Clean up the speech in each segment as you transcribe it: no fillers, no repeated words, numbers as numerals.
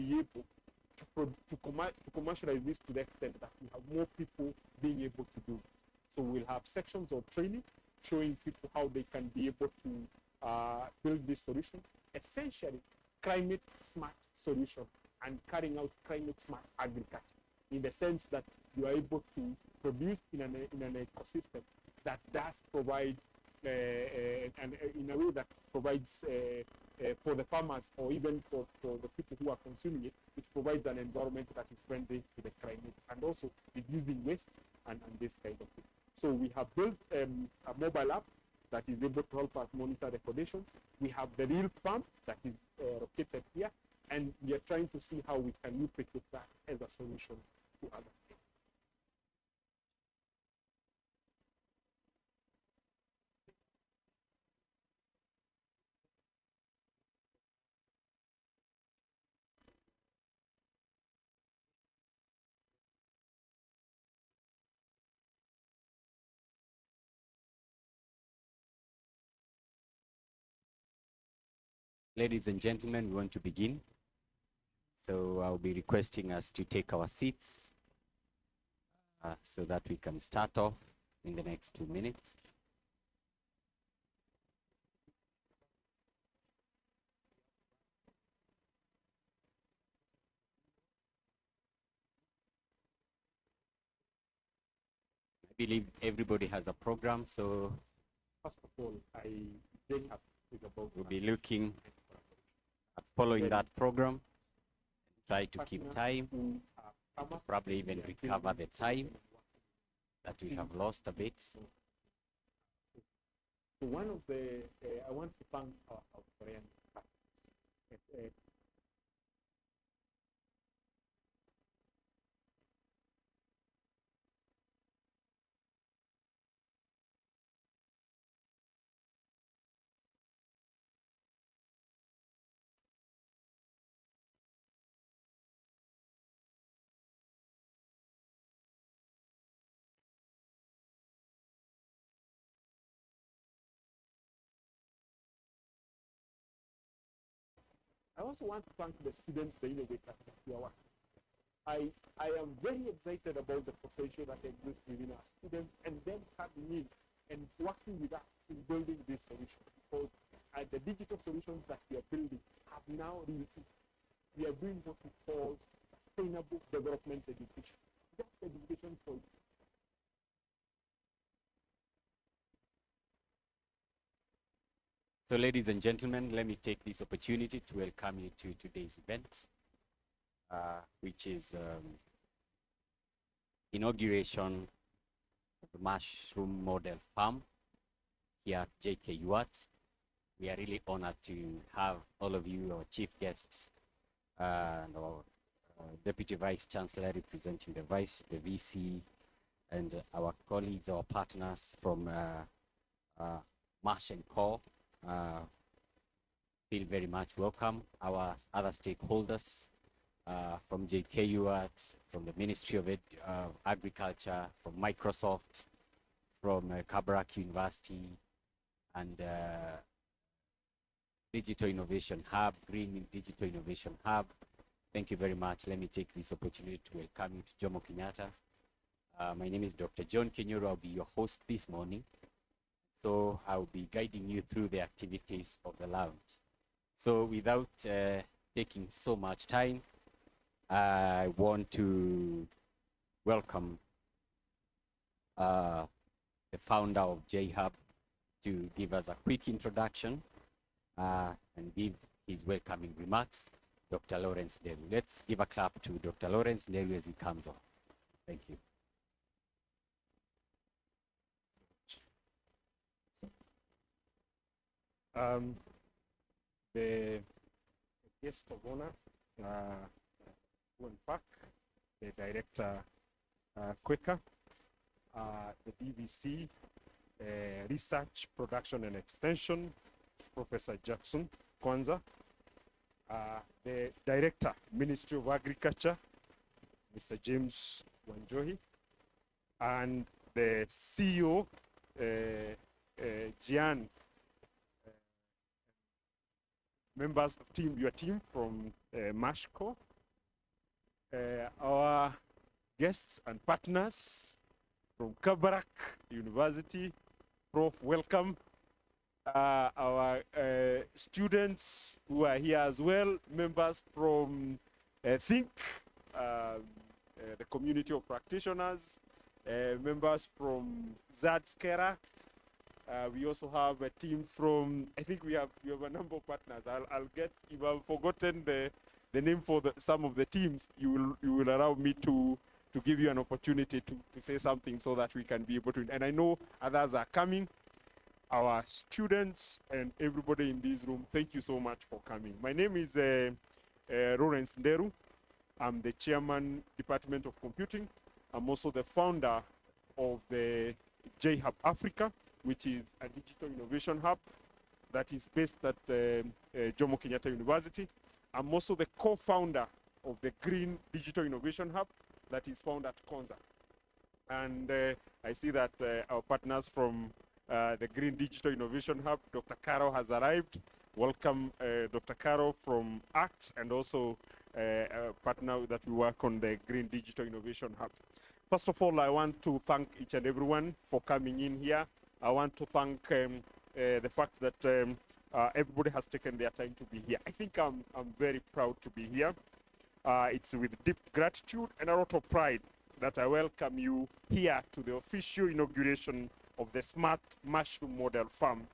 be able to commercialize this to the extent that we have more people being able to do it. So we'll have sections of training showing people how they can be able to build this solution, essentially climate smart solution and carrying out climate smart agriculture, in the sense that you are able to produce in an ecosystem that does provide and in a way that provides for the farmers or even for the people who are consuming it, which provides an environment that is friendly to the climate and also reducing waste and this kind of thing. So we have built a mobile app that is able to help us monitor the conditions. We have the real farm that is located here, and we are trying to see how we can replicate that as a solution to other things. Ladies and gentlemen, we want to begin. So I'll be requesting us to take our seats so that we can start off in the next 2 minutes. I believe everybody has a program, so First of all, JHUB is about we'll be looking at following that program, try to keep time, probably even recover the time that we have lost a bit. So one of the, I want to thank our South Korean partners. I also want to thank the students, the innovators that we are working. I am very excited about the potential that exists within our students and them coming in and working with us in building this solution, because the digital solutions that we are building have now really, we are doing what we call sustainable development education. That's education for you. So ladies and gentlemen, let me take this opportunity to welcome you to today's event, which is inauguration of the mushroom model farm here at JKUAT. We are really honored to have all of you, our chief guests, and our Deputy Vice Chancellor representing the VC, and our colleagues, our partners from Mush and Co. Feel very much welcome. Our other stakeholders from JKUAT, from the Ministry of Agriculture, from Microsoft, from Kabarak University, and Digital Innovation Hub, Green Digital Innovation Hub. Thank you very much. Let me take this opportunity to welcome you to Jomo Kenyatta. My name is Dr. John Kenyoro. I'll be your host this morning. So I'll be guiding you through the activities of the lounge. So without taking so much time, I want to welcome the founder of JHUB to give us a quick introduction and give his welcoming remarks, Dr. Lawrence Nderu. Let's give a clap to Dr. Lawrence Nderu as he comes on. Thank you. The guest of honor, Park, the director, KOICA, the DVC, Research, Production and Extension, Professor Jackson Kwanza, the director, Ministry of Agriculture, Mr. James Wanjohi, and the CEO, Gian, members of your team from Mashco, our guests and partners from Kabarak University. Prof, welcome. Our students who are here as well, members from Think, the community of practitioners, members from Zadskera. We also have a team from, I think we have a number of partners. I'll get, if I've forgotten the name for some of the teams, you will allow me to give you an opportunity to say something so that we can be able to, and I know others are coming. Our students and everybody in this room, thank you so much for coming. My name is Lawrence Nderu. I'm the chairman, Department of Computing. I'm also the founder of the JHUB Africa, which is a digital innovation hub that is based at Jomo Kenyatta University. I'm also the co-founder of the Green Digital Innovation Hub that is found at Konza. And I see that our partners from the Green Digital Innovation Hub, Dr. Caro has arrived. Welcome, Dr. Caro from ACTS, and also a partner that we work on the Green Digital Innovation Hub. First of all, I want to thank each and everyone for coming in here. I want to thank the fact that everybody has taken their time to be here. I think I'm very proud to be here. It's with deep gratitude and a lot of pride that I welcome you here to the official inauguration of the Smart Mushroom Model Farm.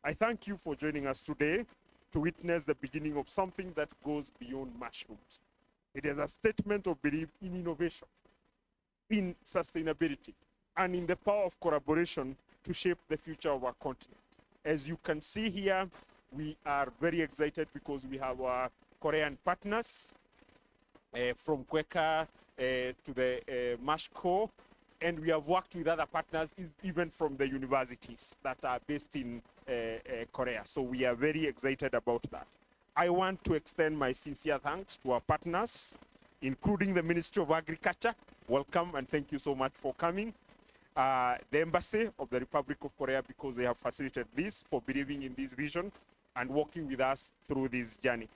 I thank you for joining us today to witness the beginning of something that goes beyond mushrooms. It is a statement of belief in innovation, in sustainability, and in the power of collaboration to shape the future of our continent. As you can see here, we are very excited because we have our Korean partners from KOICA to the Mush Co, and we have worked with other partners even from the universities that are based in Korea. So we are very excited about that. I want to extend my sincere thanks to our partners, including the Ministry of Agriculture. Welcome and thank you so much for coming. The Embassy of the Republic of Korea, because they have facilitated this, for believing in this vision and working with us through this journey.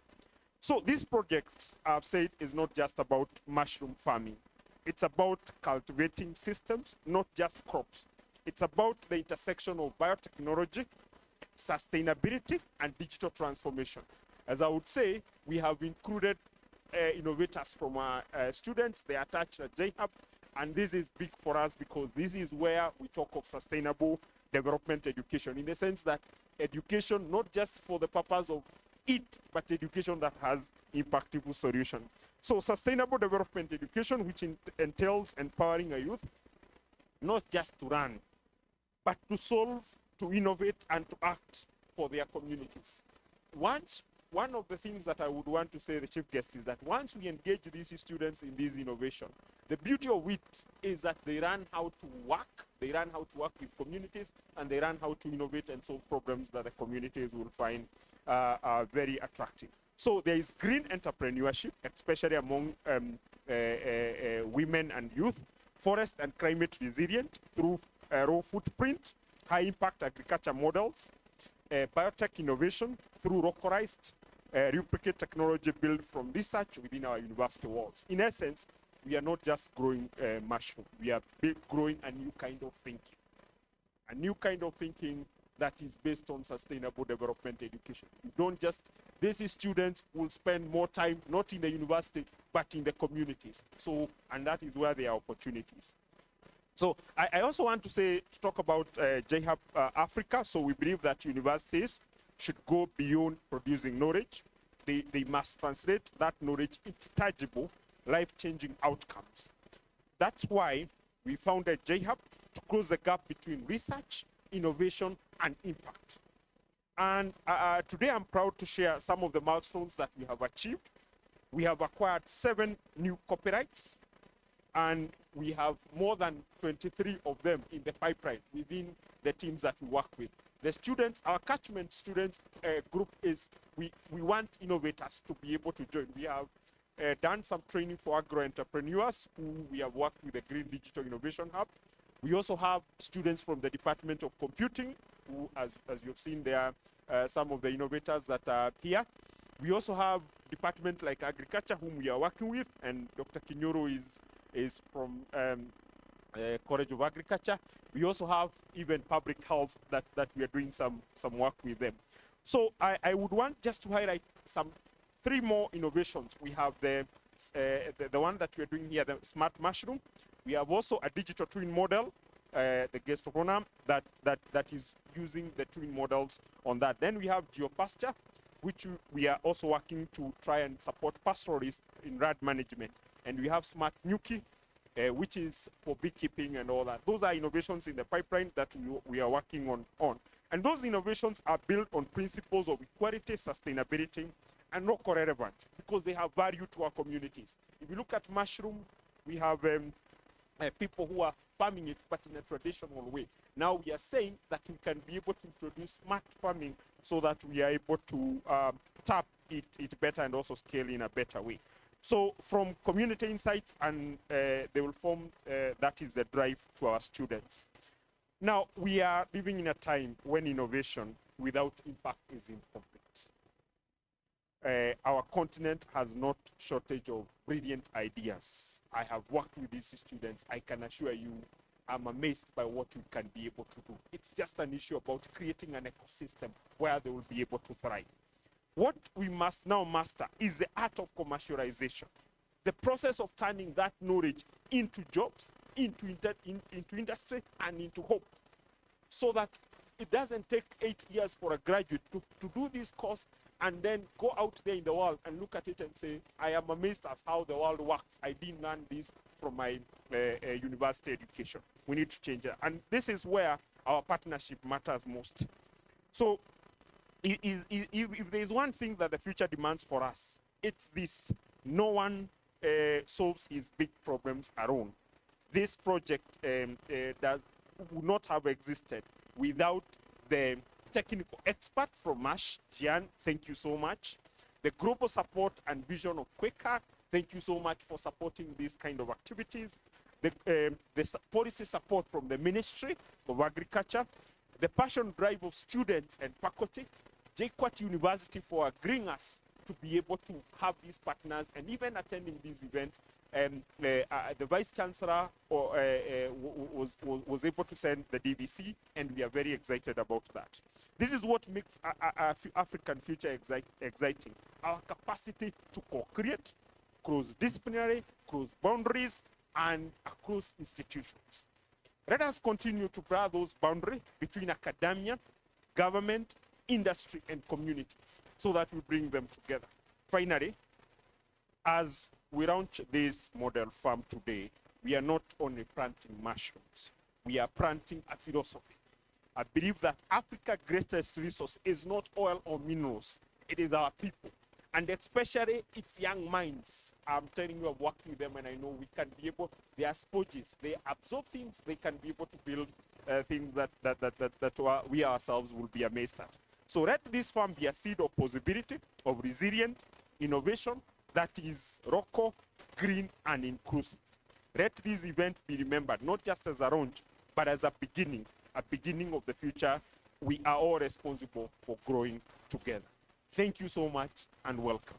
So this project, I've said, is not just about mushroom farming. It's about cultivating systems, not just crops. It's about the intersection of biotechnology, sustainability, and digital transformation. As I would say, we have included innovators from our students. They are attached at JHUB, and this is big for us because this is where we talk of sustainable development education, in the sense that education not just for the purpose of it, but education that has impactful solution. So sustainable development education, which entails empowering a youth, not just to run, but to solve, to innovate, and to act for their communities. One of the things that I would want to say, the chief guest, is that once we engage these students in this innovation, the beauty of it is that they learn how to work, they learn how to work with communities, and they learn how to innovate and solve problems that the communities will find are very attractive. So there is green entrepreneurship, especially among women and youth, forest and climate resilient through raw footprint, high impact agriculture models, biotech innovation through localized replicate technology built from research within our university walls. In essence, we are not just growing mushroom, we are growing a new kind of thinking. A new kind of thinking that is based on sustainable development education. You don't just, these students will spend more time, not in the university, but in the communities. So, and that is where there are opportunities. So I also want to talk about JHUB Africa. So we believe that universities should go beyond producing knowledge. They must translate that knowledge into tangible, life-changing outcomes. That's why we founded JHUB, to close the gap between research, innovation, and impact. And today I'm proud to share some of the milestones that we have achieved. We have acquired 7 new copyrights, and we have more than 23 of them in the pipeline within the teams that we work with. The students, our catchment students group is, we want innovators to be able to join. We have done some training for agro entrepreneurs who we have worked with the Green Digital Innovation Hub. We also have students from the Department of Computing, who, as you've seen there, some of the innovators that are here. We also have department like agriculture, whom we are working with, and Dr. Kinyoro is from College of Agriculture. We also have even public health that we are doing some work with them. So I would want just to highlight three more innovations. We have the one that we are doing here, the smart mushroom. We have also a digital twin model, the guest of honor, that is using the twin models on that. Then we have geopasture, which we are also working to try and support pastoralists in rat management. And we have smart Nyuki, which is for beekeeping and all that. Those are innovations in the pipeline that we are working on. And those innovations are built on principles of equality, sustainability, and local relevance, because they have value to our communities. If you look at mushroom, we have people who are farming it, but in a traditional way. Now we are saying that we can be able to introduce smart farming so that we are able to tap it better and also scale in a better way. So from community insights, and they will form, that is the drive to our students. Now, we are living in a time when innovation without impact is incomplete. Our continent has not shortage of brilliant ideas. I have worked with these students. I can assure you, I'm amazed by what we can be able to do. It's just an issue about creating an ecosystem where they will be able to thrive. What we must now master is the art of commercialization, the process of turning that knowledge into jobs, into industry, and into hope, so that it doesn't take 8 years for a graduate to do this course and then go out there in the world and look at it and say, I am amazed at how the world works. I didn't learn this from my university education. We need to change it. And this is where our partnership matters most. So if there's one thing that the future demands for us, it's this: no one solves his big problems alone. This project would not have existed without the technical expert from Mush, Jian, thank you so much. The global support and vision of KOICA, thank you so much for supporting these kind of activities. The policy support from the Ministry of Agriculture, the passion drive of students and faculty, JKUAT University for agreeing us to be able to have these partners and even attending this event. The Vice Chancellor was able to send the DVC, and we are very excited about that. This is what makes African future exciting. Our capacity to co-create, cross-disciplinary, cross-boundaries, and across institutions. Let us continue to blur those boundaries between academia, government, industry, and communities so that we bring them together. Finally, as we launch this model farm today, we are not only planting mushrooms, we are planting a philosophy. I believe that Africa's greatest resource is not oil or minerals, it is our people, and especially its young minds. I'm telling you, I've worked with them, and I know we can be able, they are sponges, they absorb things, they can be able to build things that we ourselves will be amazed at. So let this farm be a seed of possibility, of resilient innovation that is local, green, and inclusive. Let this event be remembered not just as a launch, but as a beginning of the future. We are all responsible for growing together. Thank you so much, and welcome.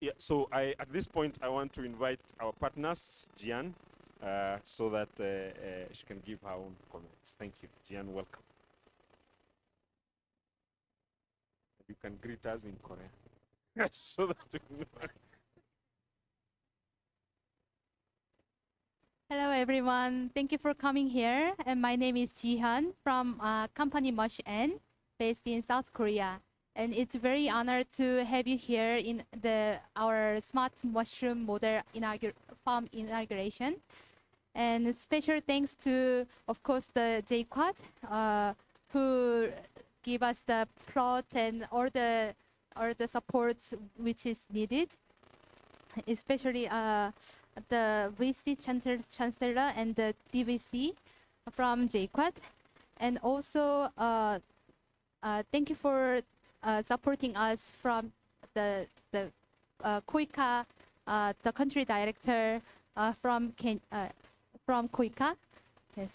Yeah, so at this point, I want to invite our partners, Jian, so that she can give her own comments. Thank you. Jian, welcome. You can greet us in Korea. So that Hello, everyone. Thank you for coming here. And my name is Jihan from company Mush based in South Korea. And it's very honored to have you here in our smart mushroom model farm inauguration. And special thanks to, of course, the JKUAT, who give us the plot and all the support which is needed, especially the VC Chancellor and the DVC from JKUAT. And also, thank you for supporting us from the KOICA, the country director from KOICA. Yes.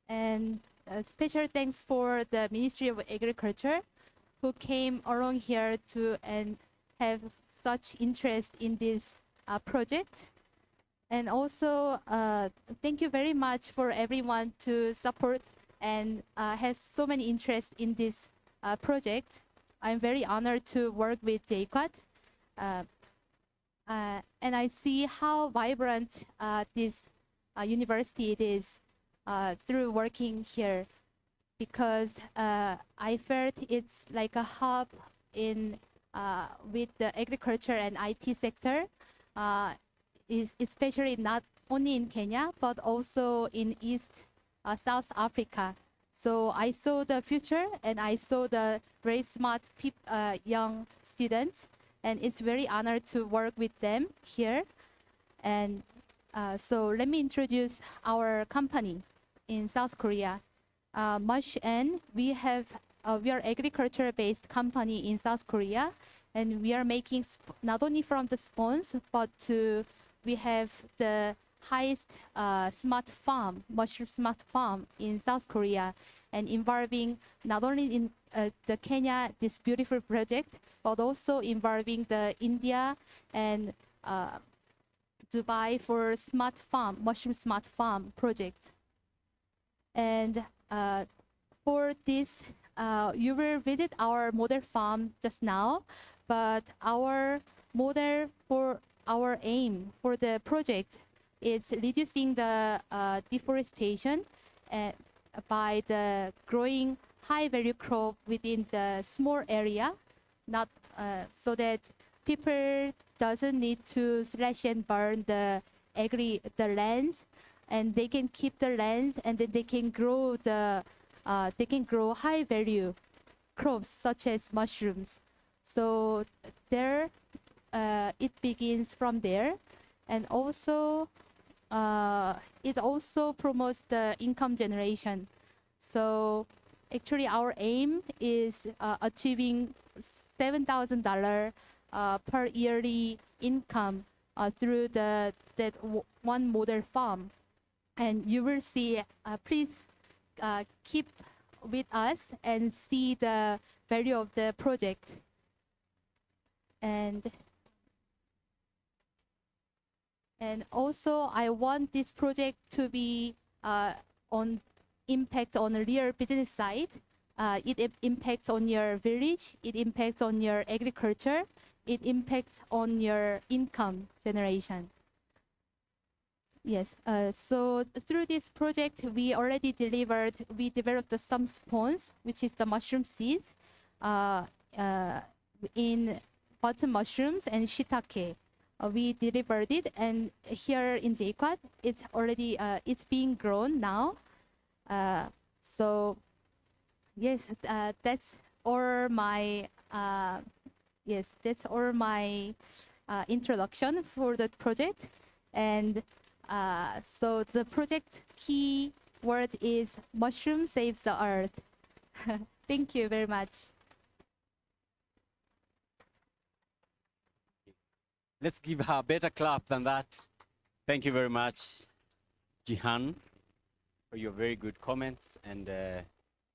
And special thanks for the Ministry of Agriculture who came along here to and have such interest in this project. And also, thank you very much for everyone to support and has so many interest in this project. I'm very honored to work with JKUAT. And I see how vibrant this university it is through working here, because I felt it's like a hub in with the agriculture and IT sector, especially not only in Kenya but also in South Africa. So I saw the future, and I saw the very smart young students, and it's very honored to work with them here. And so let me introduce our company in South Korea. Mush N, we are agriculture-based company in South Korea, and we are making not only from the spawns, but we have the highest smart farm, mushroom smart farm in South Korea, and involving not only in the Kenya, this beautiful project, but also involving the India and Dubai for smart farm, mushroom smart farm project. And for this, you will visit our model farm just now, but our model for our aim for the project is reducing the deforestation by the growing high value crop within the small area, not so that people doesn't need to slash and burn the lands, and they can keep the lands, and then they can grow high value crops such as mushrooms. So there, it begins from there, and also it also promotes the income generation. So actually, our aim is achieving $7,000 per yearly income through that one model farm. And you will see, please keep with us and see the value of the project. And also, I want this project to be on impact on a real business side. It impacts on your village, it impacts on your agriculture, it impacts on your income generation. Yes, so through this project, we developed some spawns, which is the mushroom seeds, in button mushrooms and shiitake. We delivered it, and here in JKUAT, it's already it's being grown now. So yes, that's all my introduction for the project. And so the project key word is mushroom saves the earth. Thank you very much. Let's give her a better clap than that. Thank you very much, Jihan, for your very good comments and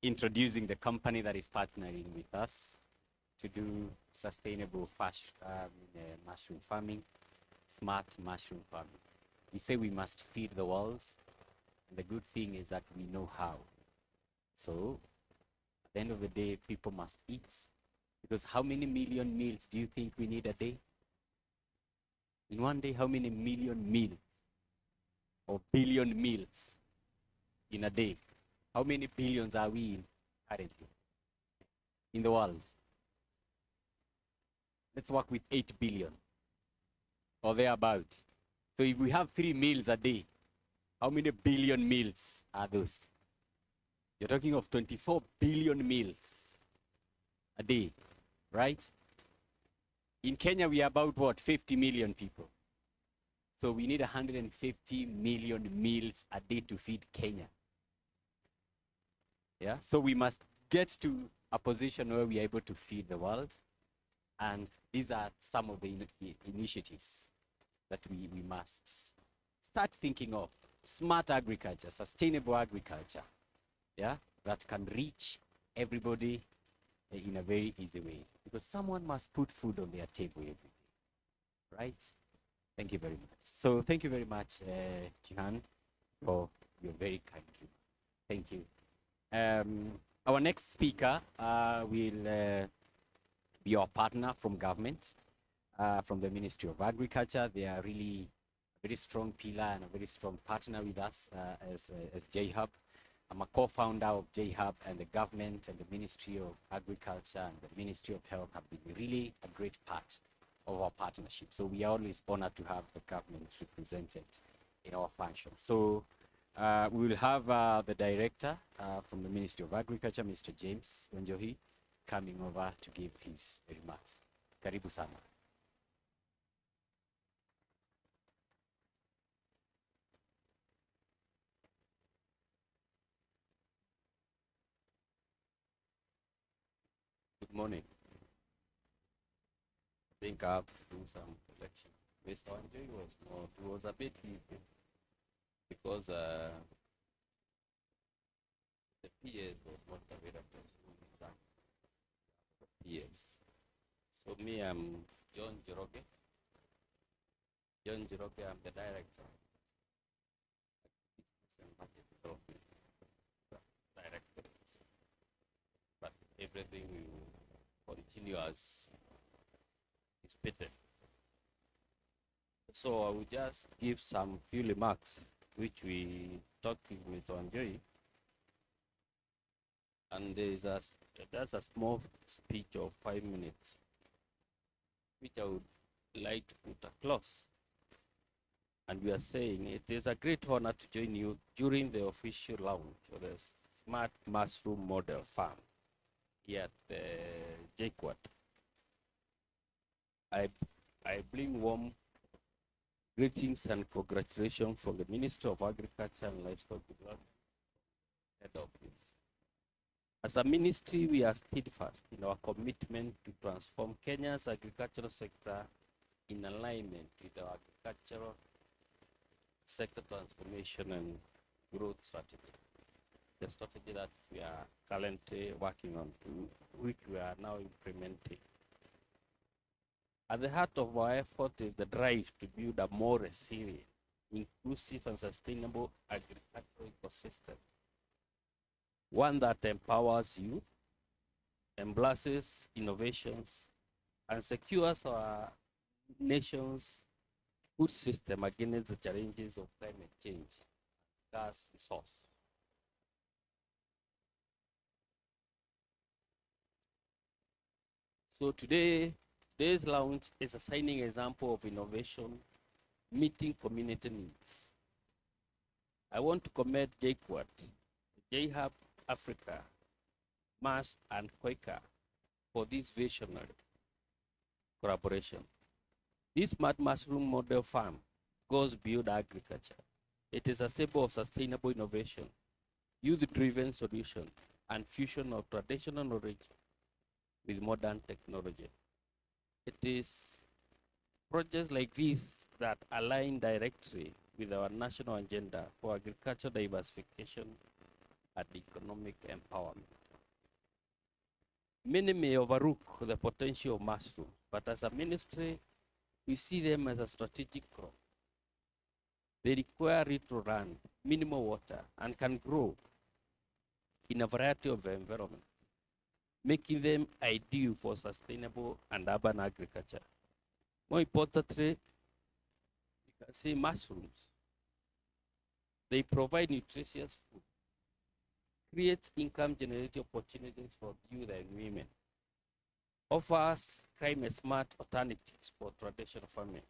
introducing the company that is partnering with us to do sustainable mushroom farming, smart mushroom farming. We say we must feed the world, and the good thing is that we know how. So at the end of the day, people must eat, because how many million meals do you think we need a day? In one day, how many million meals or billion meals in a day? How many billions are we in currently in the world? Let's work with 8 billion or thereabout. So if we have 3 meals a day, how many billion meals are those? You're talking of 24 billion meals a day, right? In Kenya, we are about, what, 50 million people. So we need 150 million meals a day to feed Kenya. Yeah, so we must get to a position where we are able to feed the world. And these are some of the initiatives that we must start thinking of. Smart agriculture, sustainable agriculture. yeah, that can reach everybody in a very easy way, because someone must put food on their table every day, right? Thank you very much. So thank you very much, Jihan, for your very kind remarks. Thank you. Our next speaker will be our partner from government, from the Ministry of Agriculture. They are really a very strong pillar and a very strong partner with us as JHUB. I'm a co-founder of JHUB, and the government and the Ministry of Agriculture and the Ministry of Health have been really a great part of our partnership. So we are always honored to have the government represented in our function. So we will have the director from the Ministry of Agriculture, Mr. James Wanjohi, coming over to give his remarks. Karibu sana. Good morning. I think I have to do some election. Mr. Wanjohi was a bit busy because the PS was not available. So the PS. So me, I'm John Jiroge. John Jiroge, I'm the director. Business and Market Development Directorate. But everything will continue as expected. So I will just give some few remarks which we talked with Mr. Wanjohi. And that's a small speech of 5 minutes, which I would like to put across. And we are saying it is a great honor to join you during the official launch of the Smart Mushroom Model Farm here at the JKUAT. I bring warm greetings and congratulations from the Ministry of Agriculture and Livestock Development, head office. As a ministry, we are steadfast in our commitment to transform Kenya's agricultural sector in alignment with our agricultural sector transformation and growth strategy. The strategy that we are currently working on, which we are now implementing. At the heart of our effort is the drive to build a more resilient, inclusive, and sustainable agricultural ecosystem. One that empowers youth, embraces innovations, and secures our nation's food system against the challenges of climate change and scarce resource. So today's launch is a shining example of innovation meeting community needs. I want to commend JKUAT, JHUB Africa, Mush, and KOICA for this visionary collaboration. This smart mushroom model farm goes beyond agriculture. It is a symbol of sustainable innovation, youth-driven solution, and fusion of traditional knowledge with modern technology. It is projects like this that align directly with our national agenda for agricultural diversification and economic empowerment. Many may overlook the potential of mushrooms, but as a ministry, we see them as a strategic crop. They require little land, minimal water, and can grow in a variety of environments, making them ideal for sustainable and urban agriculture. More importantly, you can see mushrooms. They provide nutritious food, create income generating opportunities for youth and women, offers climate-smart alternatives for traditional farming,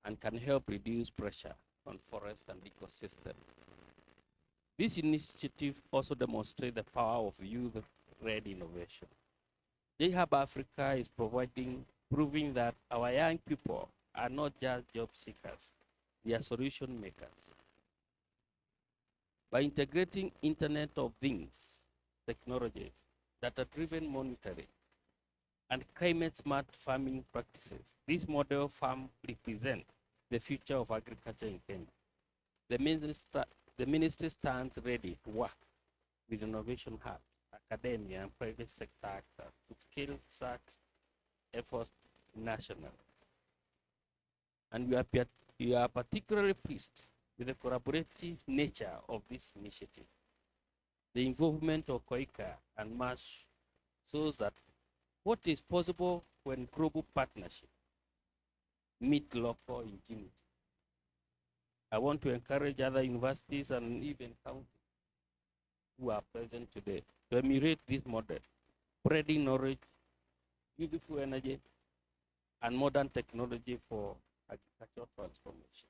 and can help reduce pressure on forest and ecosystem. This initiative also demonstrates the power of youth-led innovation. JHUB Africa is proving that our young people are not just job seekers, they are solution makers. By integrating Internet of Things technologies, data-driven monitoring, and climate-smart farming practices, this model farm represents the future of agriculture in Kenya. The ministry stands ready to work with innovation hubs, academia, and private sector actors to scale such efforts nationally. And we are particularly pleased with the collaborative nature of this initiative. The involvement of KOICA and Mush shows that what is possible when global partnership meet local ingenuity. I want to encourage other universities and even counties who are present today to emulate this model, spreading knowledge, beautiful energy, and modern technology for agricultural transformation.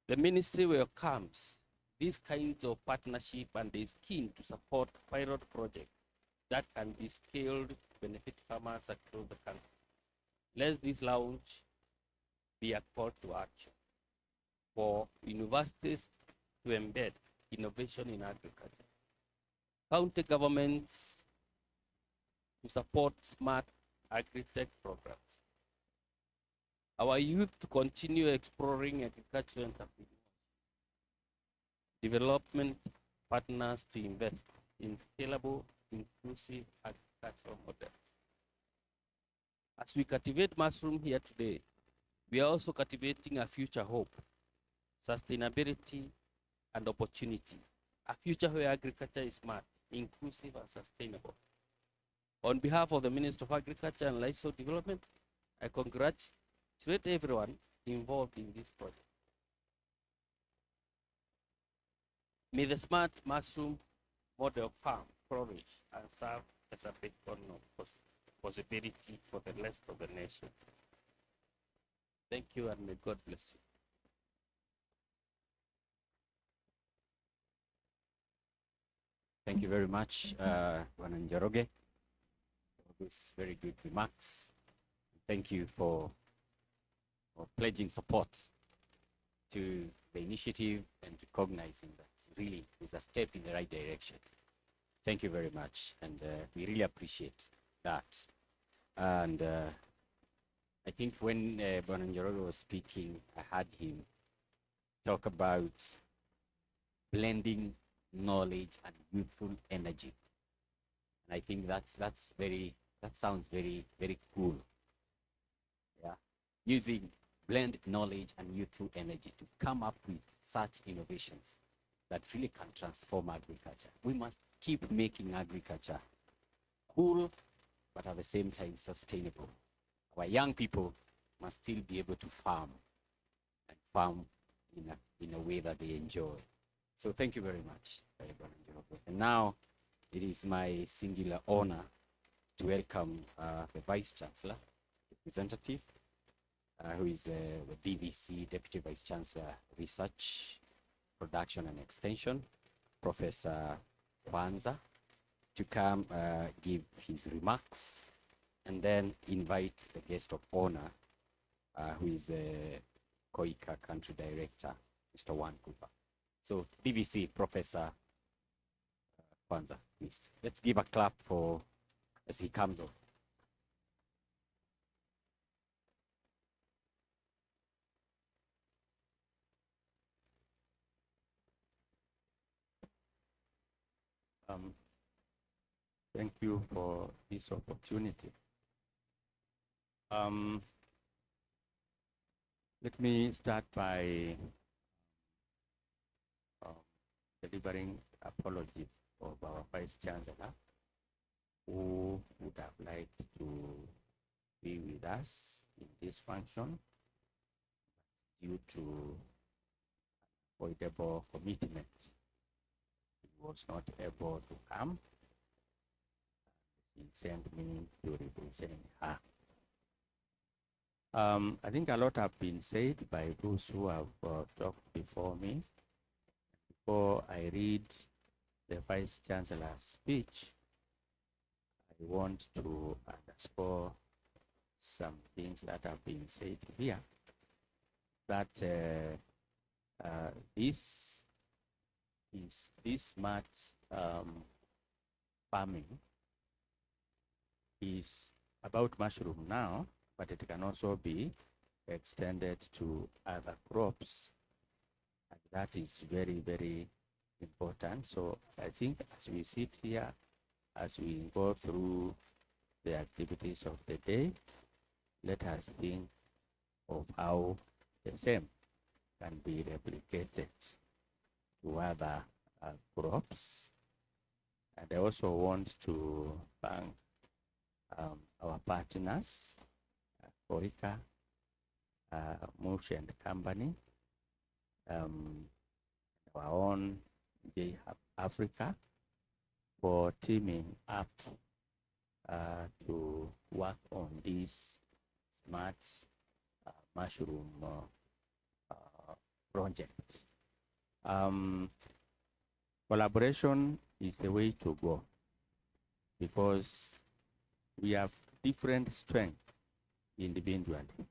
The ministry welcomes these kinds of partnership and is keen to support pilot projects that can be scaled to benefit farmers across the country. Let this launch be a call to action for universities to embed innovation in agriculture, county governments to support smart agri-tech programs, our youth to continue exploring agricultural entrepreneurship, development partners to invest in scalable, inclusive agricultural models. As we cultivate mushroom here today, we are also cultivating a future hope, sustainability, and opportunity. A future where agriculture is smart, inclusive, and sustainable. On behalf of the Minister of Agriculture and Livestock Development, I congratulate everyone involved in this project. May the smart mushroom model farm flourish and serve as a beacon of possibility for the rest of the nation. Thank you, and may God bless you. Thank you very much, Bwana Njoroge, for these very good remarks. Thank you for pledging support to the initiative and recognizing that really is a step in the right direction. Thank you very much, and we really appreciate that. And I think when Bwana Njoroge was speaking, I had him talk about blending knowledge and youthful energy. And I think that sounds very, very cool. Yeah, using blend knowledge and youthful energy to come up with such innovations that really can transform agriculture. We must keep making agriculture cool, but at the same time sustainable. Our young people must still be able to farm and farm in a way that they enjoy. So thank you very much, Bwana Njoroge. And now it is my singular honor to welcome the Vice Chancellor representative, who is the DVC, Deputy Vice Chancellor, Research, Production and Extension, Professor Kwanza, to come give his remarks, and then invite the guest of honor, who is the KOICA Country Director, Mr. Wan Cooper. So DVC, Professor Kwanza, please. Let's give a clap for as he comes on. Thank you for this opportunity. Let me start by delivering apology of our Vice Chancellor, who would have liked to be with us in this function due to avoidable commitment. He was not able to come. He sent me to represent her. I think a lot have been said by those who have talked before me. Before I read the Vice Chancellor's speech, I want to underscore some things that have been said here. That this smart farming is about mushroom now, but it can also be extended to other crops. And that is very, very important. So I think as we sit here, as we go through the activities of the day, let us think of how the same can be replicated to other crops. And I also want to thank our partners, KOICA, Mush and Company, our own JHUB Africa, for teaming up to work on this smart mushroom project. Collaboration is the way to go because we have different strengths individually.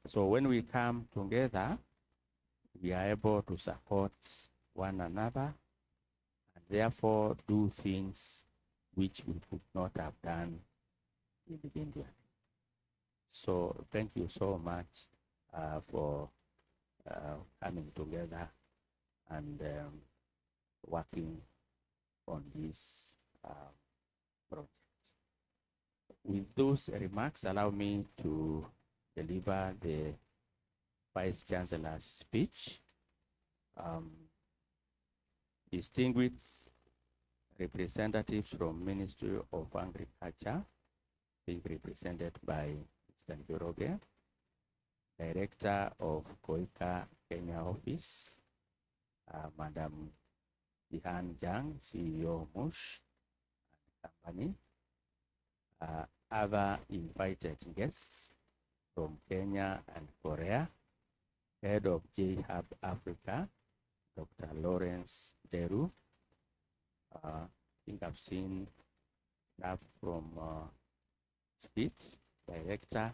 So when we come together, we are able to support one another and therefore do things which we could not have done individually. So thank you so much for coming together and working on this project. With those remarks, allow me to deliver the Vice Chancellor's speech. Distinguished representatives from Ministry of Agriculture, being represented by Mr. Njoroge, Director of KOICA Kenya Office, Madam Ihan Jang, CEO Mush and Company, other invited guests from Kenya and Korea, Head of JHUB Africa, Dr. Lawrence Deru. I think I've seen staff from SPIT, Director,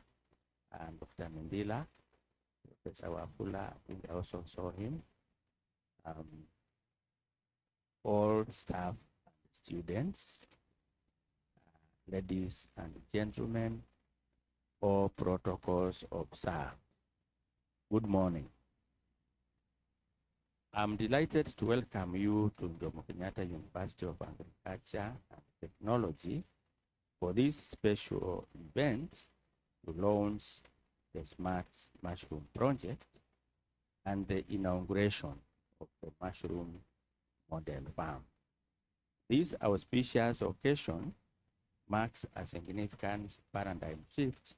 and Dr. Mendila, Professor Wafula, I think I also saw him. All staff and students, ladies and gentlemen, all protocols observed. Good morning. I'm delighted to welcome you to Jomo Kenyatta University of Agriculture and Technology for this special event to launch the Smart Mushroom Project and the inauguration of the Mushroom Model Farm. This auspicious occasion marks a significant paradigm shift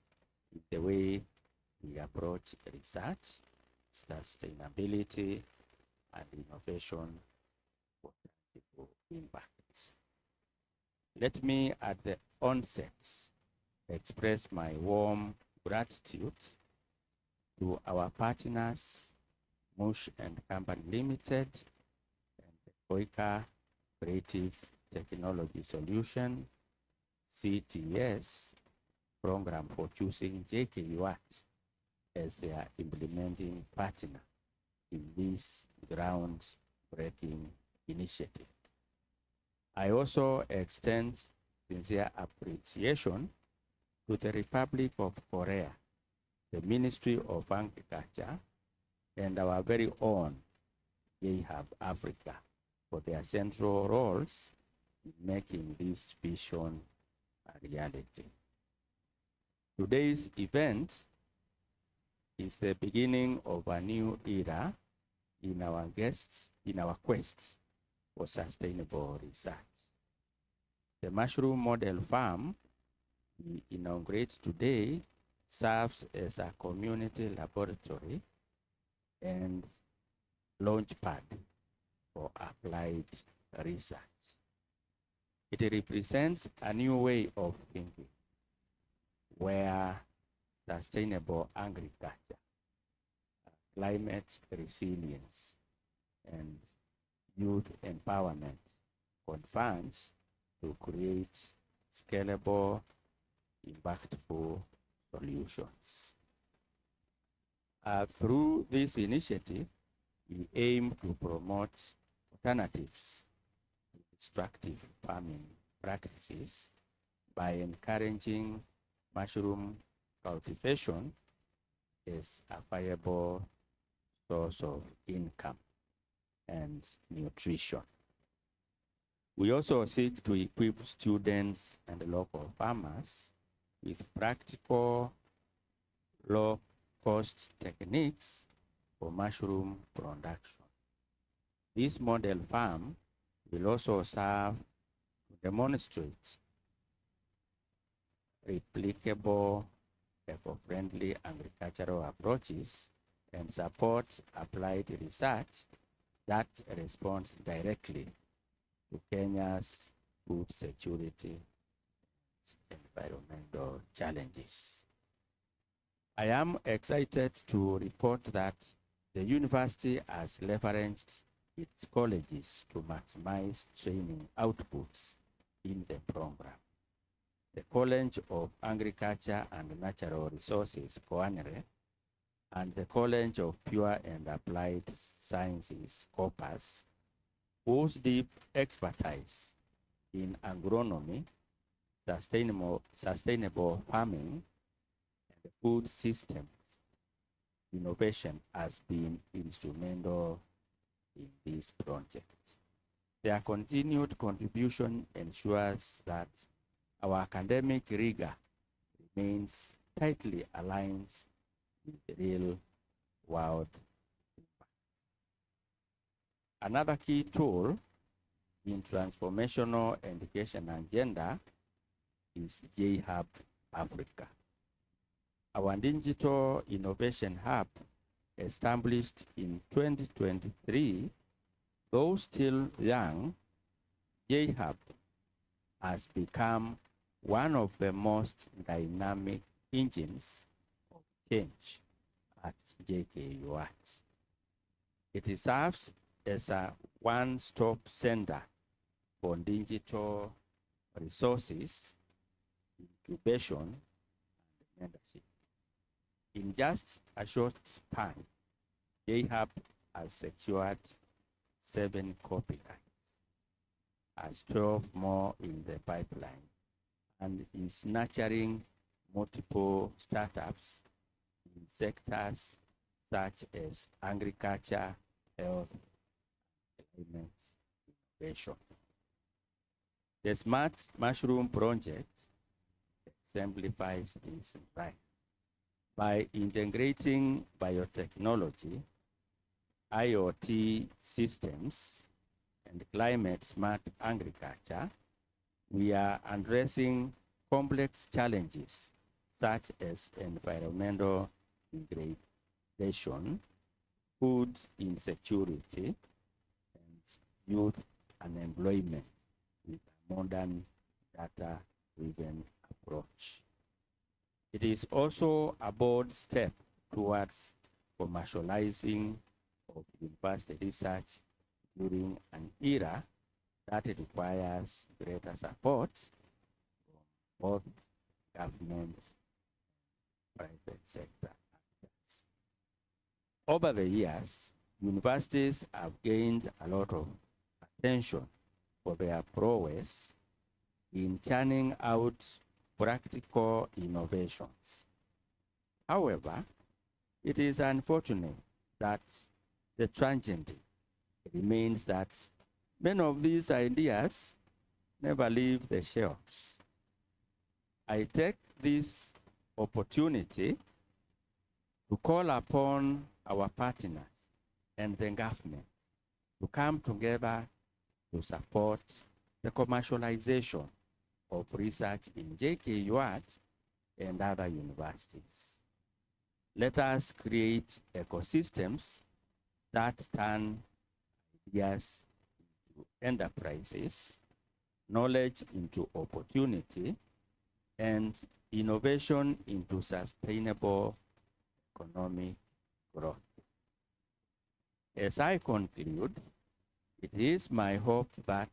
in the way we approach research, sustainability, and innovation for practical impacts. Let me at the onset express my warm gratitude to our partners, Mush and Company Limited, and the KOICA Creative Technology Solution, CTS, program for choosing JKUAT as their implementing partner in this groundbreaking initiative. I also extend sincere appreciation to the Republic of Korea, the Ministry of Agriculture, and our very own JHUB Africa for their central roles in making this vision a reality. Today's event is the beginning of a new era in our quest for sustainable research. The Mushroom Model Farm we inaugurate today serves as a community laboratory and launchpad for applied research. It represents a new way of thinking where sustainable agriculture, climate resilience, and youth empowerment converge to create scalable, impactful solutions. Through this initiative, we aim to promote alternatives to destructive farming practices by encouraging mushroom cultivation as a viable source of income and nutrition. We also seek to equip students and local farmers with practical, low-cost techniques for mushroom production. This model farm will also serve to demonstrate replicable, eco-friendly agricultural approaches and support applied research that responds directly to Kenya's food security and environmental challenges. I am excited to report that the university has leveraged its colleges to maximize training outputs in the program. The College of Agriculture and Natural Resources, KOANRE, and the College of Pure and Applied Sciences, COPAS, whose deep expertise in agronomy, sustainable farming, and food systems innovation has been instrumental in this project. Their continued contribution ensures that our academic rigor remains tightly aligned with the real world impact. Another key tool in transformational education agenda is JHUB Africa. Our digital innovation hub, established in 2023, though still young, JHUB has become one of the most dynamic engines of change at JKUAT. It serves as a one-stop center for digital resources, incubation, and mentorship. In just a short span, JHUB has secured 7 copyrights, has 12 more in the pipeline, and is nurturing multiple startups in sectors such as agriculture, health, climate innovation. The Smart Mushroom Project exemplifies this right. By integrating biotechnology, IoT systems, and climate-smart agriculture, we are addressing complex challenges such as environmental degradation, food insecurity, and youth unemployment with a modern data-driven approach. It is also a bold step towards commercializing of university research during an era that requires greater support from both government and private sector actors. Over the years, universities have gained a lot of attention for their prowess in churning out practical innovations. However, it is unfortunate that the tragedy remains that many of these ideas never leave the shelves. I take this opportunity to call upon our partners and the government to come together to support the commercialization of research in JKUAT and other universities. Let us create ecosystems that turn ideas into enterprises, knowledge into opportunity, and innovation into sustainable economic growth. As I conclude, it is my hope that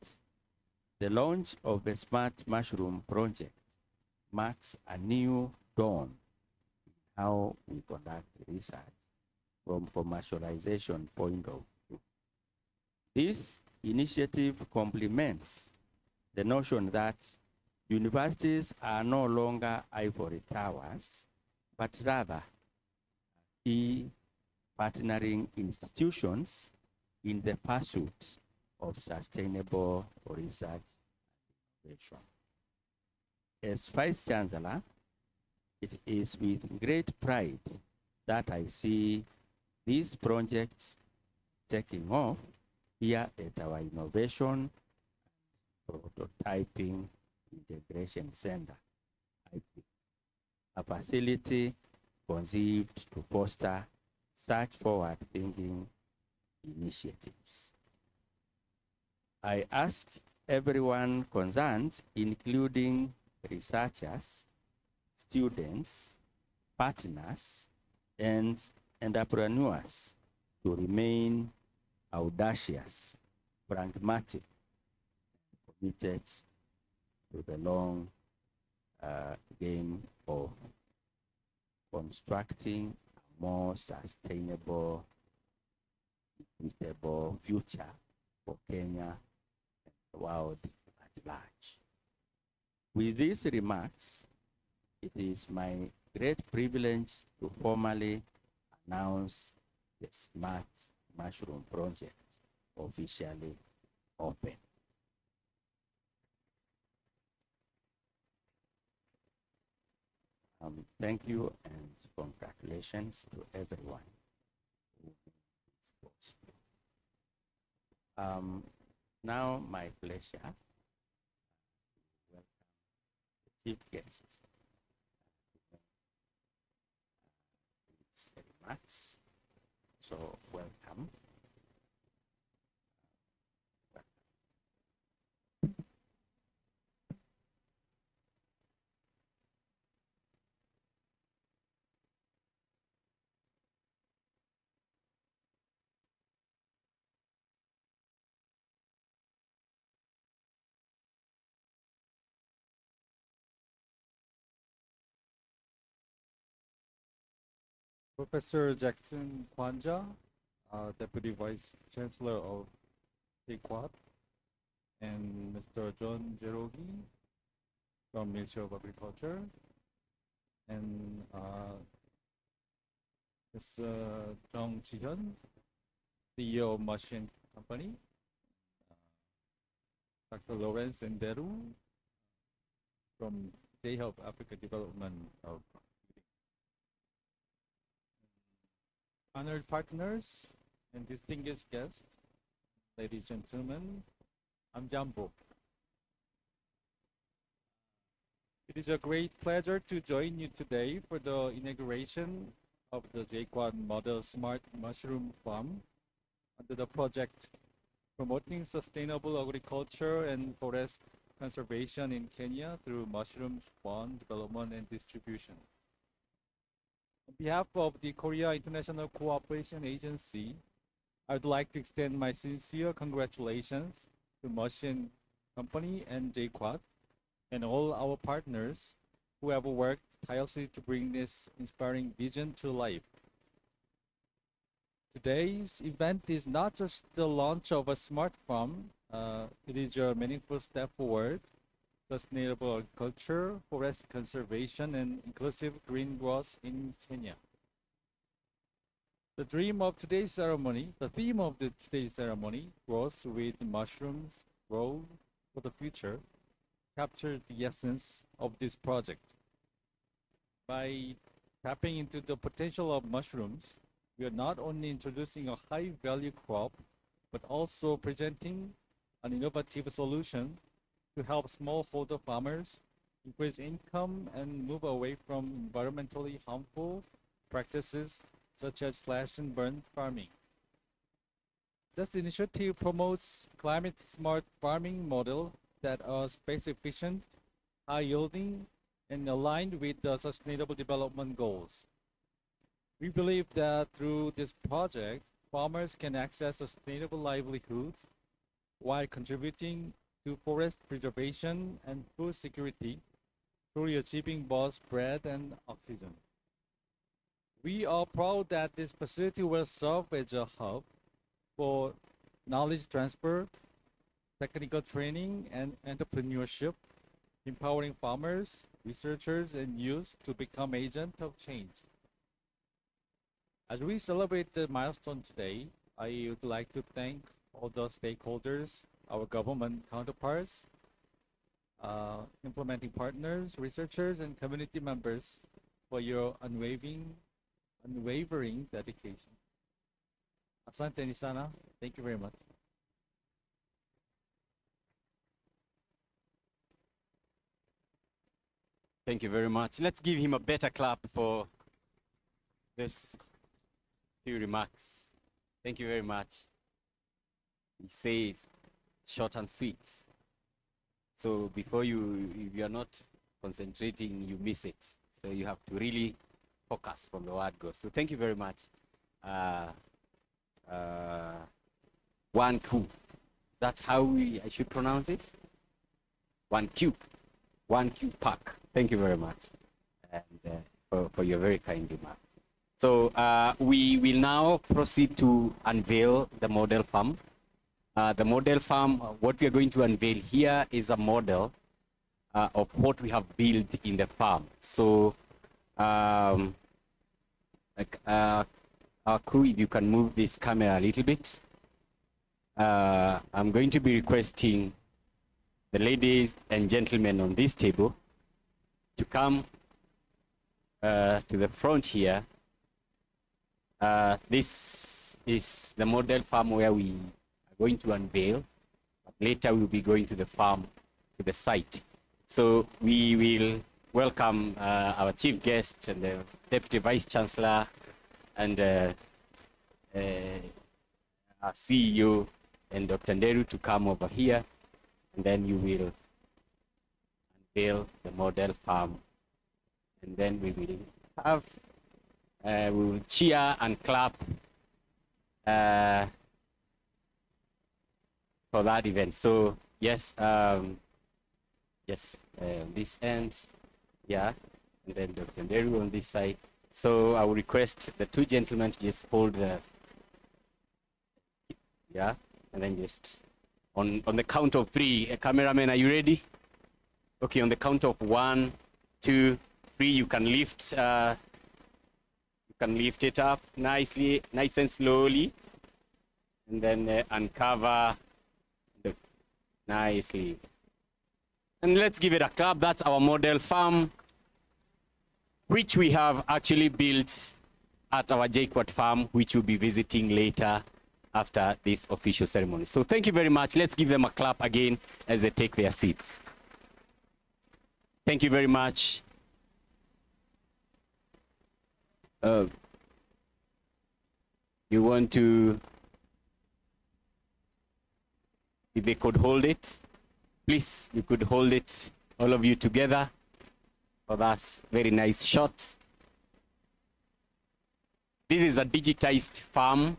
the launch of the Smart Mushroom Project marks a new dawn in how we conduct research from commercialization point of view. This initiative complements the notion that universities are no longer ivory towers, but rather key partnering institutions in the pursuit of sustainable research and innovation. As Vice Chancellor, it is with great pride that I see these projects taking off here at our Innovation Prototyping Integration Center, IP, a facility conceived to foster such forward-thinking initiatives. I ask everyone concerned, including researchers, students, partners, and entrepreneurs, to remain audacious, pragmatic, committed to the long game of constructing a more sustainable, equitable future for Kenya and the world at large. With these remarks, it is my great privilege to formally announce the Smart Mushroom Project officially open. Thank you and congratulations to everyone who made this possible. Now, my pleasure to welcome the chief guest to make his remarks. So, welcome. Professor Jackson Kwanja, Deputy Vice Chancellor of JKUAT, and Mr. John Jerogi from Ministry of Agriculture, and Ms. Jong Ji-hyun, CEO of Mush Company, Dr. Lawrence Nderu from JHUB Africa Development of honored partners and distinguished guests, ladies and gentlemen, I'm Jambo. It is a great pleasure to join you today for the inauguration of the JKUAT Model Smart Mushroom Farm under the project Promoting Sustainable Agriculture and Forest Conservation in Kenya through Mushroom Spawn Development and Distribution. On behalf of the Korea International Cooperation Agency, I would like to extend my sincere congratulations to Mush Company and JKUAT and all our partners who have worked tirelessly to bring this inspiring vision to life. Today's event is not just the launch of a smart farm, it is a meaningful step forward sustainable agriculture, forest conservation, and inclusive green growth in Kenya. The theme of today's ceremony, Growth with Mushrooms, Grow for the Future, captured the essence of this project. By tapping into the potential of mushrooms, we are not only introducing a high-value crop, but also presenting an innovative solution to help smallholder farmers increase income and move away from environmentally harmful practices such as slash and burn farming. This initiative promotes climate-smart farming model that are space-efficient, high-yielding, and aligned with the Sustainable Development Goals. We believe that through this project, farmers can access sustainable livelihoods while contributing to forest preservation and food security through achieving both bread and oxygen. We are proud that this facility will serve as a hub for knowledge transfer, technical training, and entrepreneurship, empowering farmers, researchers, and youth to become agents of change. As we celebrate the milestone today, I would like to thank all the stakeholders, our government counterparts, implementing partners, researchers, and community members for your unwavering dedication. Asante ni sana. Thank you very much. Thank you very much. Let's give him a better clap for this few remarks. Thank you very much. He says short and sweet. So before if you are not concentrating, you miss it. So you have to really focus from the word go. So thank you very much. One Q. That's how I should pronounce it? One Q Park. Thank you very much, and for your very kind remarks. So we will now proceed to unveil the model farm. The model farm, what we are going to unveil here is a model of what we have built in the farm. So our crew, if you can move this camera a little bit. I'm going to be requesting the ladies and gentlemen on this table to come to the front here. This is the model farm where we are going to unveil. But later we'll be going to the farm, to the site. So we will welcome our chief guest and the Deputy Vice Chancellor and our CEO and Dr. Nderu to come over here, and then you will unveil the model farm, and then we will have we will cheer and clap for that event. So yes, this end, yeah, and then Dr. Nderu on this side. So I will request the two gentlemen to just hold the, yeah, and then just on the count of three. Cameraman, are you ready? Okay, on the count of 1, 2, 3, you can lift it up nicely, nice and slowly, and then uncover nicely. And let's give it a clap. That's our model farm, which we have actually built at our JKUAT farm, which we'll be visiting later after this official ceremony. So thank you very much. Let's give them a clap again as they take their seats. Thank you very much. You want to, if they could hold it, please, you could hold it, all of you together for that very nice shot. This is a digitized farm,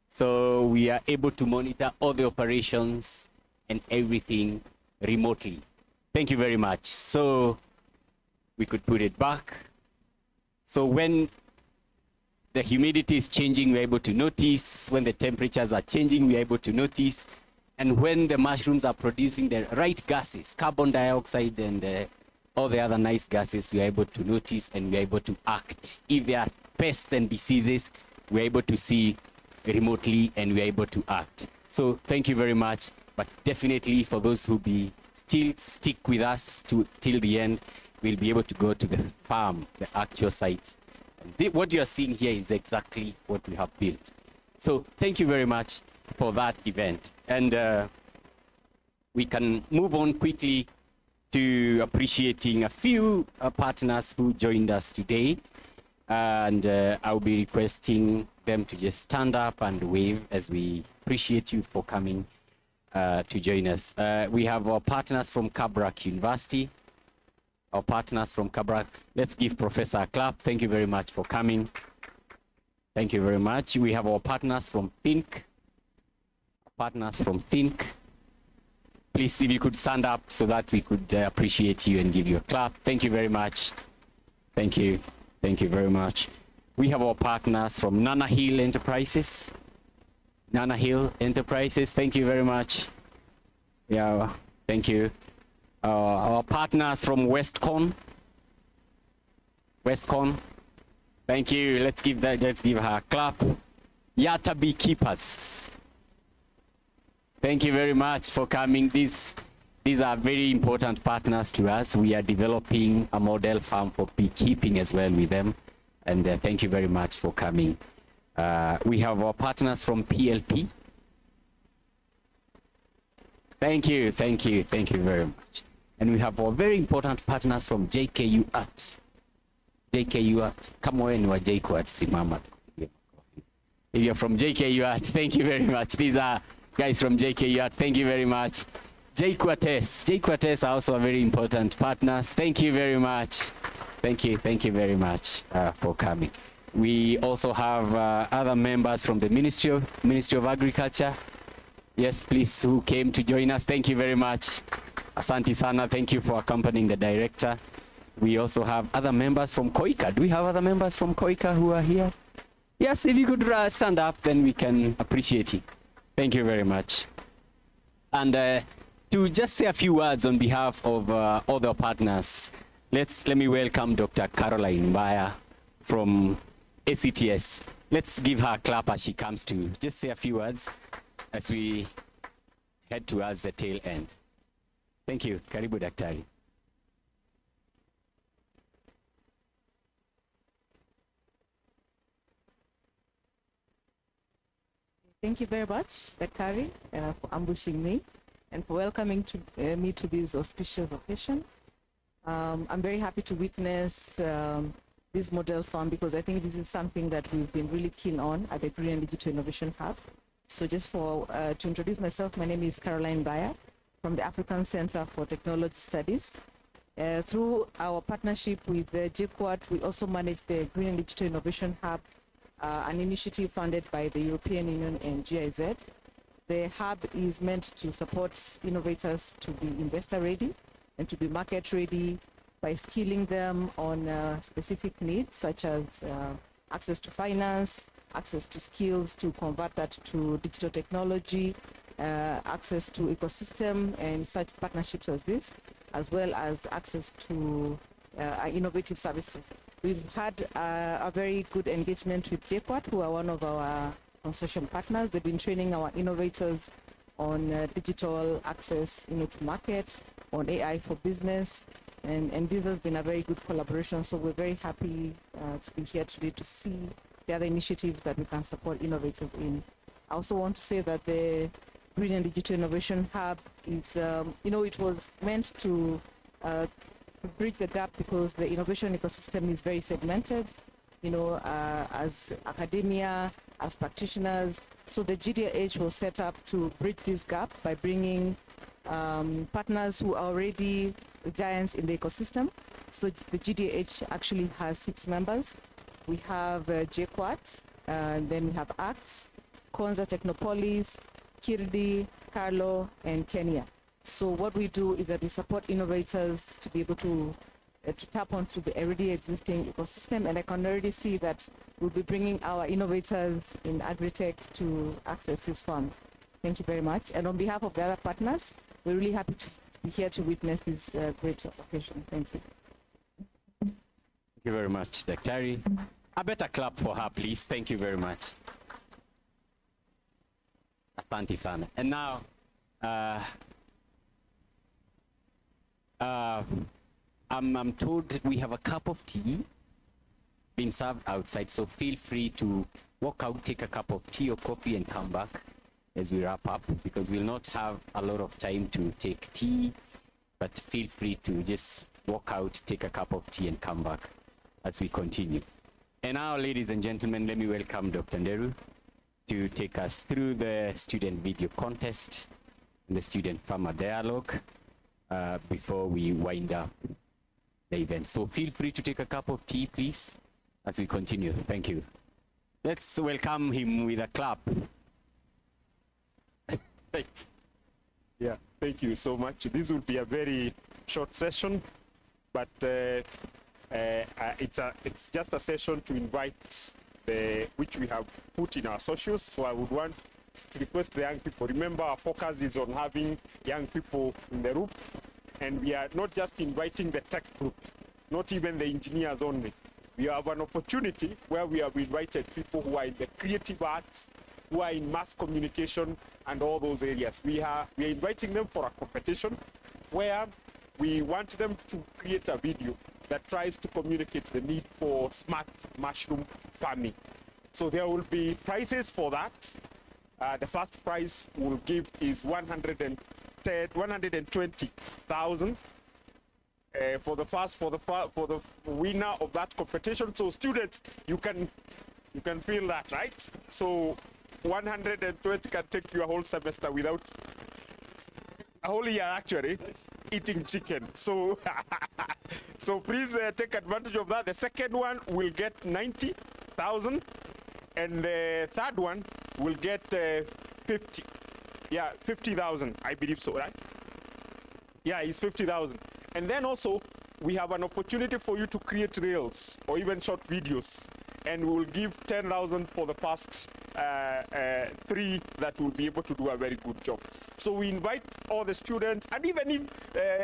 so we are able to monitor all the operations and everything remotely. Thank you very much. So we could put it back. So when the humidity is changing, we're able to notice. When the temperatures are changing, we're able to notice. And when the mushrooms are producing the right gases, carbon dioxide and all the other nice gases, we're able to notice and we're able to act. If there are pests and diseases, we're able to see remotely and we're able to act. So thank you very much. But definitely for those who still stick with us till the end, we'll be able to go to the farm, the actual site. And what you are seeing here is exactly what we have built. So thank you very much for that event. And we can move on quickly to appreciating a few partners who joined us today. And I'll be requesting them to just stand up and wave as we appreciate you for coming to join us. We have our partners from Kabrak University. Our partners from Kabrak. Let's give Professor a clap. Thank you very much for coming. Thank you very much. We have our partners from Think. Partners from Think. Please, if you could stand up so that we could appreciate you and give you a clap. Thank you very much. Thank you. Thank you very much. We have our partners from Nana Hill Enterprises. Nana Hill Enterprises, thank you very much. Yeah, thank you. Our partners from Westcon. Westcon, thank you. Let's give her a clap. Kenyatta beekeepers. Thank you very much for coming. These are very important partners to us. We are developing a model farm for beekeeping as well with them. And thank you very much for coming. We have our partners from PLP. Thank you very much. And we have our very important partners from JKUAT. JKUAT, come on, you are JKUAT, Simama. If you're from JKUAT, thank you very much. These are guys from JKUAT, thank you very much. JKUAT are also very important partners. Thank you very much. Thank you very much for coming. We also have other members from the Ministry of Agriculture. Yes, please, who came to join us. Thank you very much. Asante sana, thank you for accompanying the director. We also have other members from KOICA. Do we have other members from KOICA who are here? Yes, if you could stand up, then we can appreciate it. Thank you very much. And to just say a few words on behalf of other partners, let me welcome Dr. Caroline Mbaya from ACTS. Let's give her a clap as she comes to just say a few words as we head towards the tail end. Thank you. Karibu Daktari. Thank you very much, Daktari, for ambushing me and for welcoming me to this auspicious occasion. I'm very happy to witness this model farm because I think this is something that we've been really keen on at the Green and Digital Innovation Hub. So just to introduce myself, my name is Caroline Mbaya from the African Center for Technology Studies. Through our partnership with the JKUAT, we also manage the Green and Digital Innovation Hub, an initiative funded by the European Union and GIZ. The hub is meant to support innovators to be investor ready and to be market ready by skilling them on specific needs such as access to finance, access to skills to convert that to digital technology, access to ecosystem and such partnerships as this, as well as access to innovative services. We've had a very good engagement with JKUAT, who are one of our consortium partners. They've been training our innovators on digital access to market, on AI for business, and this has been a very good collaboration. So we're very happy to be here today to see the other initiatives that we can support innovators in. I also want to say that the Green and Digital Innovation Hub is, it was meant to bridge the gap because the innovation ecosystem is very segmented, as academia, as practitioners. So the GDH was set up to bridge this gap by bringing partners who are already giants in the ecosystem. So the GDH actually has 6 members. We have JKUAT, then we have ACTS, Konza Technopolis, Kirdi, Carlo, and Kenya. So what we do is that we support innovators to be able to tap onto the already existing ecosystem, and I can already see that we'll be bringing our innovators in agri-tech to access this farm. Thank you very much. And on behalf of the other partners, we're really happy to be here to witness this great occasion. Thank you. Thank you very much, Daktari. A better clap for her, please. Thank you very much. Asante sana. And now, I'm told we have a cup of tea being served outside, so feel free to walk out, take a cup of tea or coffee and come back as we wrap up, because we'll not have a lot of time to take tea, but feel free to just walk out, take a cup of tea and come back as we continue. And now, ladies and gentlemen, let me welcome Dr. Nderu to take us through the student video contest and the student farmer dialogue before we wind up the event. So feel free to take a cup of tea, please, as we continue. Thank you. Let's welcome him with a clap. Yeah, thank you so much. This will be a very short session, but it's just a session to invite which we have put in our socials. So I would want to request the young people. Remember, our focus is on having young people in the room, and we are not just inviting the tech group, not even the engineers only. we have an opportunity where we have invited people who are in the creative arts, who are in mass communication and all those areas. We are inviting them for a competition where we want them to create a video that tries to communicate the need for smart mushroom farming. So there will be prizes for that. The first prize we'll give is 120,000 for the winner of that competition. So students, you can feel that, right? So 120 can take you a whole semester without a whole year actually eating chicken. So so please take advantage of that. The second one will get 90,000 and the third one will get 50,000, I believe so, right? Yeah, it's 50,000. And then also we have an opportunity for you to create reels or even short videos, and we will give 10,000 for the first 3 that will be able to do a very good job. So we invite all the students, and even if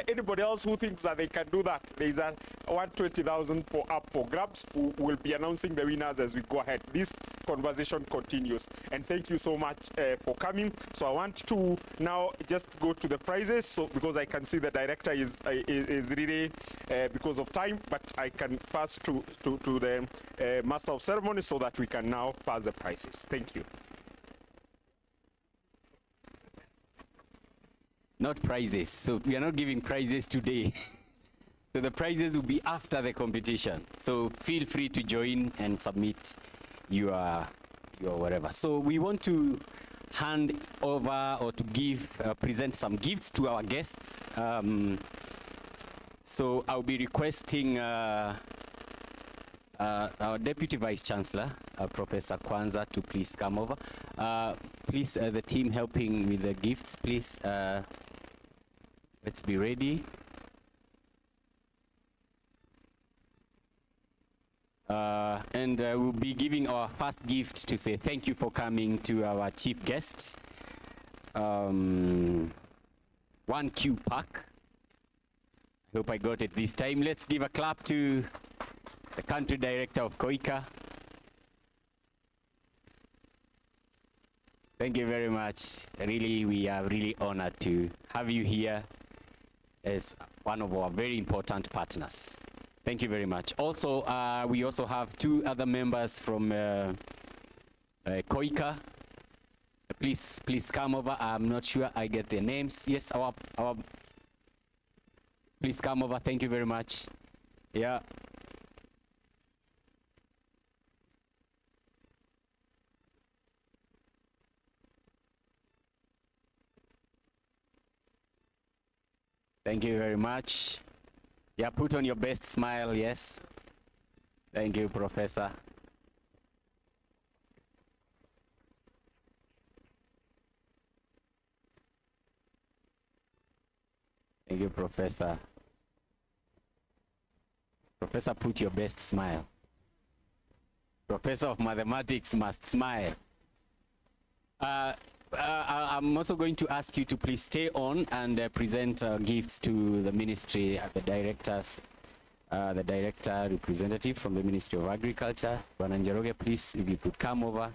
anybody else who thinks that they can do that, there is a 120,000 up for grabs. We will be announcing the winners as we go ahead. This conversation continues, and thank you so much for coming. So I want to now just go to the prizes, so because I can see the director is really because of time, but I can pass to the master of ceremony so that we can now pass the prizes. Thank you. Not prizes. So we are not giving prizes today. So the prizes will be after the competition. So feel free to join and submit your whatever. So we want to hand over or to give, present some gifts to our guests. So I'll be requesting our Deputy Vice Chancellor, Professor Kwanza, to please come over. Please, the team helping with the gifts, please. Let's be ready. And we'll be giving our first gift to say thank you for coming to our chief guest. 1Q pack. I hope I got it this time. Let's give a clap to the country director of KOICA. Thank you very much. Really, we are really honored to have you here as one of our very important partners. Thank you very much. Also, we also have 2 other members from KOICA. Please come over. I'm not sure I get their names. Yes, our please come over. Thank you very much. Yeah. Thank you very much. Yeah, put on your best smile, yes. Thank you, Professor. Thank you, Professor. Professor, put your best smile. Professor of Mathematics must smile. I'm also going to ask you to please stay on and present gifts to the ministry, the directors, the director representative from the Ministry of Agriculture. Bananjaroge, please, if you could come over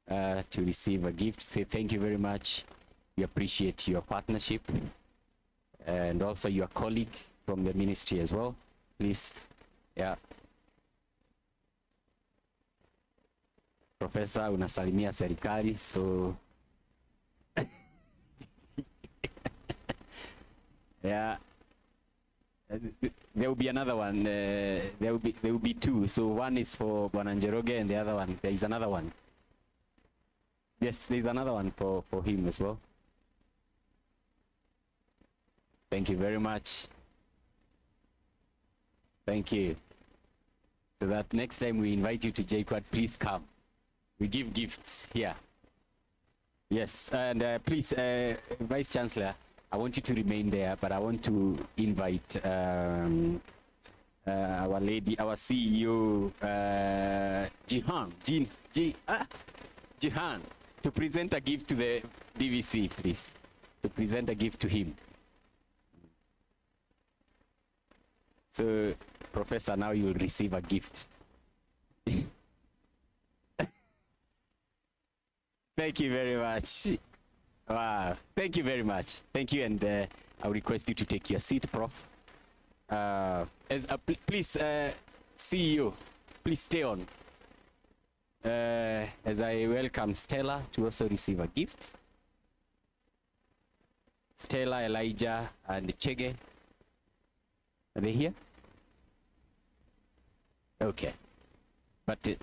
to receive a gift, say thank you very much. We appreciate your partnership and also your colleague from the ministry as well. Please, yeah. Professor, unasalimia serikali, so yeah. There will be another one. There will be 2. So one is for Bananjaroge and the other one, there is another one. Yes, there is another one for him as well. Thank you very much. Thank you. So that next time we invite you to JKUAT, please come. We give gifts here. Yes, and please, Vice Chancellor, I want you to remain there, but I want to invite our CEO, Jihan, to present a gift to the DVC, please. To present a gift to him. So, Professor, now you will receive a gift. Thank you very much. Wow, thank you very much. Thank you, and I'll request you to take your seat, Prof. Please, CEO, please stay on. As I welcome Stella to also receive a gift. Stella, Elijah, and Chege. Are they here? Okay. But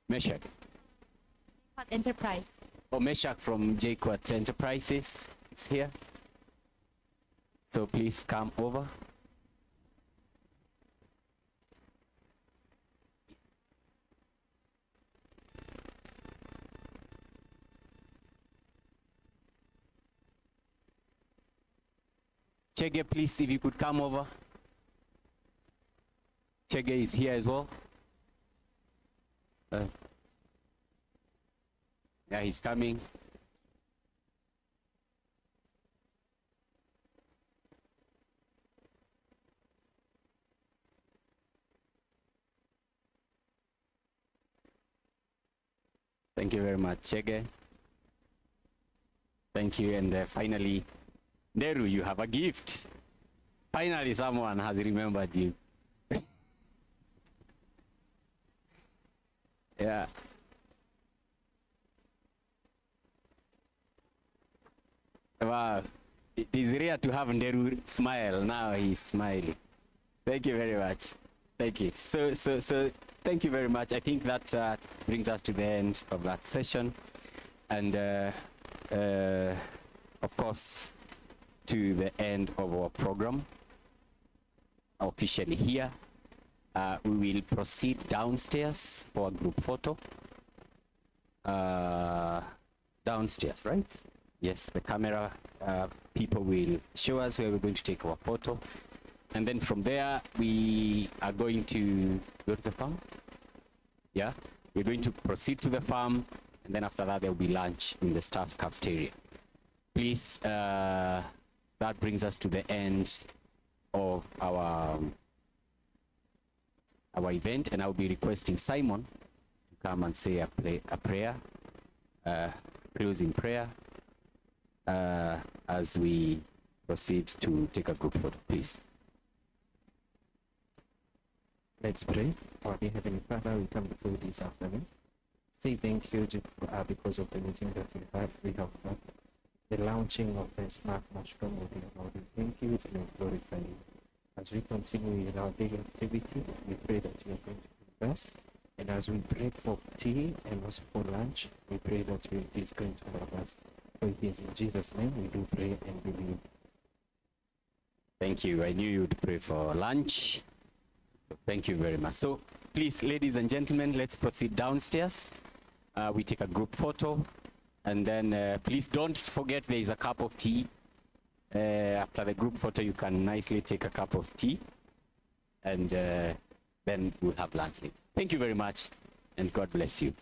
Meshach. Enterprise. Oh, Meshach from JKUAT Enterprises is here. So please come over. Chege, please, if you could come over. Chege is here as well. Yeah, he's coming. Thank you very much, Chege. Thank you, and finally, Deru, you have a gift. Finally, someone has remembered you. Yeah. Wow. It is rare to have Nderu smile. Now he's smiling. Thank you very much. Thank you. So thank you very much. I think that brings us to the end of that session. And of course, to the end of our program. Officially here. We will proceed downstairs for a group photo. Downstairs, right? Yes, the camera people will show us where we're going to take our photo. And then from there, we are going to go to the farm. Yeah, we're going to proceed to the farm. And then after that, there will be lunch in the staff cafeteria. Please, that brings us to the end of our event. And I'll be requesting Simon to come and say a prayer, closing prayer. As we proceed to take a group photo, please. Let's pray. Our dear Heavenly Father, we come before you this afternoon. Say thank you because of the meeting that we have had. The launching of the smart mushroom, O dear Lord. We thank you and we glorify you. As we continue in our daily activity, we pray that you are going to be with us. And as we break for tea and also for lunch, we pray that it is going to help us. For it is in Jesus' name we do pray and believe. Thank you. I knew you would pray for lunch. So thank you very much. So please, ladies and gentlemen, let's proceed downstairs. We take a group photo. And then please don't forget there is a cup of tea. After the group photo, you can nicely take a cup of tea. And then we'll have lunch later. Thank you very much. And God bless you.